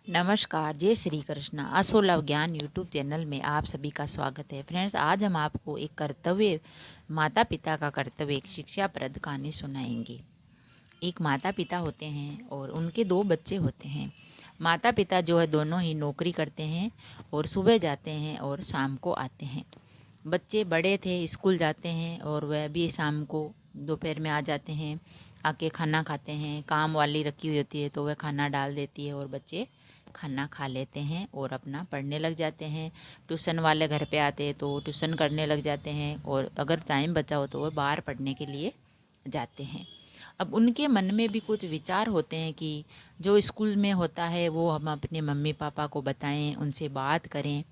नमस्कार, जय श्री कृष्णा। असोलव ज्ञान यूट्यूब चैनल में आप सभी का स्वागत है। फ्रेंड्स, आज हम आपको एक कर्तव्य, माता पिता का कर्तव्य, एक शिक्षाप्रद कहानी सुनाएंगे। एक माता पिता होते हैं और उनके दो बच्चे होते हैं। माता पिता जो है दोनों ही नौकरी करते हैं और सुबह जाते हैं और शाम को आते हैं। बच्चे बड़े थे, स्कूल जाते हैं और वह भी शाम को दोपहर में आ जाते हैं, आके खाना खाते हैं। काम वाली रखी हुई होती है तो वह खाना डाल देती है और बच्चे खाना खा लेते हैं और अपना पढ़ने लग जाते हैं। ट्यूशन वाले घर पे आते हैं तो ट्यूशन करने लग जाते हैं और अगर टाइम बचा हो तो वह बाहर पढ़ने के लिए जाते हैं। अब उनके मन में भी कुछ विचार होते हैं कि जो स्कूल में होता है वो हम अपने मम्मी पापा को बताएं, उनसे बात करें,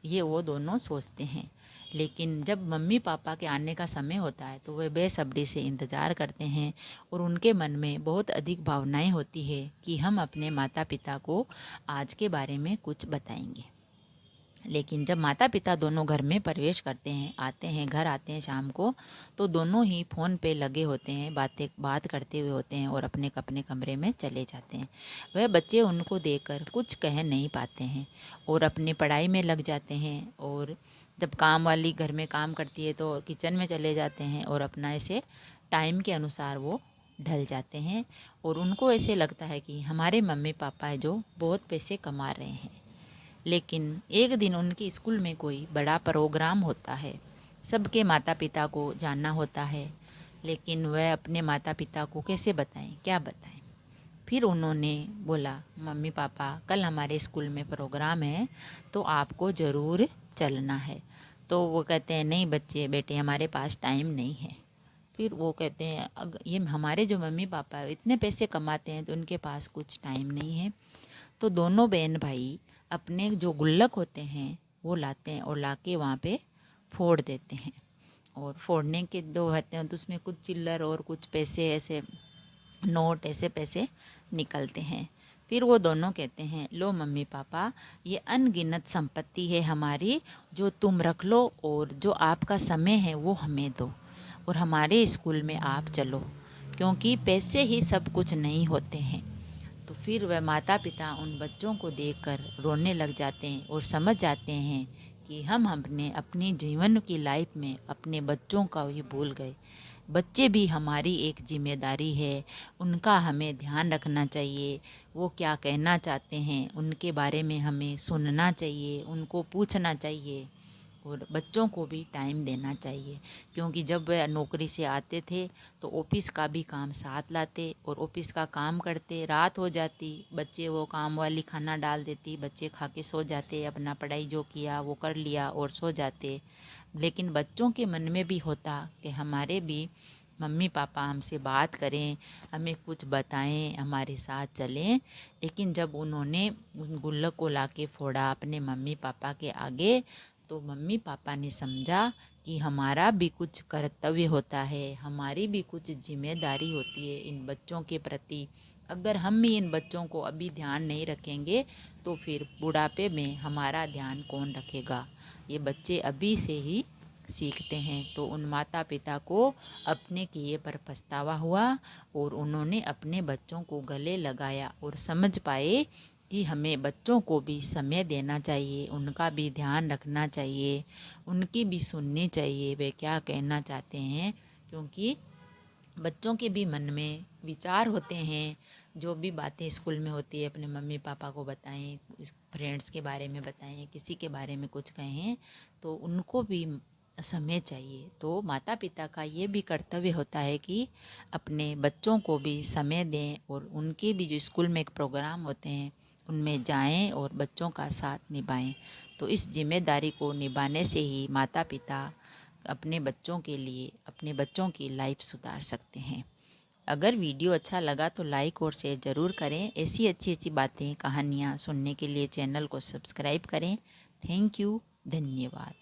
ये वो दोनों सोचते हैं। लेकिन जब मम्मी पापा के आने का समय होता है तो वे बेसब्री से इंतज़ार करते हैं और उनके मन में बहुत अधिक भावनाएं होती है कि हम अपने माता पिता को आज के बारे में कुछ बताएंगे। लेकिन जब माता पिता दोनों घर में प्रवेश करते हैं, आते हैं, घर आते हैं शाम को, तो दोनों ही फ़ोन पे लगे होते हैं, बात करते हुए होते हैं और अपने अपने कमरे में चले जाते हैं। वह बच्चे उनको देखकर कुछ कह नहीं पाते हैं और अपनी पढ़ाई में लग जाते हैं। और जब काम वाली घर में काम करती है तो किचन में चले जाते हैं और अपना ऐसे टाइम के अनुसार वो ढल जाते हैं। और उनको ऐसे लगता है कि हमारे मम्मी पापा है जो बहुत पैसे कमा रहे हैं। लेकिन एक दिन उनके स्कूल में कोई बड़ा प्रोग्राम होता है, सबके माता पिता को जानना होता है, लेकिन वह अपने माता पिता को कैसे बताएं, क्या बताएं। फिर उन्होंने बोला, मम्मी पापा कल हमारे स्कूल में प्रोग्राम है तो आपको ज़रूर चलना है। तो वो कहते हैं, नहीं बच्चे बेटे, हमारे पास टाइम नहीं है। फिर वो कहते हैं, ये हमारे जो मम्मी पापा इतने पैसे कमाते हैं तो उनके पास कुछ टाइम नहीं है। तो दोनों बहन भाई अपने जो गुल्लक होते हैं वो लाते हैं और लाके वहाँ पे फोड़ देते हैं। और फोड़ने के दो होते हैं तो उसमें कुछ चिल्लर और कुछ पैसे, ऐसे नोट, ऐसे पैसे निकलते हैं। फिर वो दोनों कहते हैं, लो मम्मी पापा, ये अनगिनत संपत्ति है हमारी, जो तुम रख लो और जो आपका समय है वो हमें दो और हमारे स्कूल में आप चलो, क्योंकि पैसे ही सब कुछ नहीं होते हैं। तो फिर वह माता पिता उन बच्चों को देखकर रोने लग जाते हैं और समझ जाते हैं कि हम अपने अपनी जीवन की लाइफ में अपने बच्चों का ही भूल गए। बच्चे भी हमारी एक जिम्मेदारी है, उनका हमें ध्यान रखना चाहिए। वो क्या कहना चाहते हैं उनके बारे में हमें सुनना चाहिए, उनको पूछना चाहिए और बच्चों को भी टाइम देना चाहिए। क्योंकि जब वह नौकरी से आते थे तो ऑफिस का भी काम साथ लाते और ऑफिस का काम करते, रात हो जाती, बच्चे वो काम वाली खाना डाल देती, बच्चे खा के सो जाते, अपना पढ़ाई जो किया वो कर लिया और सो जाते। लेकिन बच्चों के मन में भी होता कि हमारे भी मम्मी पापा हमसे बात करें, हमें कुछ बताएं, हमारे साथ चलें। लेकिन जब उन्होंने उन गुल्लक को लाके फोड़ा अपने मम्मी पापा के आगे, तो मम्मी पापा ने समझा कि हमारा भी कुछ कर्तव्य होता है, हमारी भी कुछ जिम्मेदारी होती है इन बच्चों के प्रति। अगर हम भी इन बच्चों को अभी ध्यान नहीं रखेंगे तो फिर बुढ़ापे में हमारा ध्यान कौन रखेगा। ये बच्चे अभी से ही सीखते हैं। तो उन माता पिता को अपने किए पर पछतावा हुआ और उन्होंने अपने बच्चों को गले लगाया और समझ पाए कि हमें बच्चों को भी समय देना चाहिए, उनका भी ध्यान रखना चाहिए, उनकी भी सुननी चाहिए वे क्या कहना चाहते हैं। क्योंकि बच्चों के भी मन में विचार होते हैं, जो भी बातें स्कूल में होती है अपने मम्मी पापा को बताएं, फ्रेंड्स के बारे में बताएं, किसी के बारे में कुछ कहें, तो उनको भी समय चाहिए। तो माता पिता का ये भी कर्तव्य होता है कि अपने बच्चों को भी समय दें और उनके भी जो स्कूल में एक प्रोग्राम होते हैं उनमें जाएं और बच्चों का साथ निभाएं। तो इस जिम्मेदारी को निभाने से ही माता पिता अपने बच्चों के लिए, अपने बच्चों की लाइफ सुधार सकते हैं। अगर वीडियो अच्छा लगा तो लाइक और शेयर ज़रूर करें। ऐसी अच्छी अच्छी बातें, कहानियाँ सुनने के लिए चैनल को सब्सक्राइब करें। थैंक यू, धन्यवाद।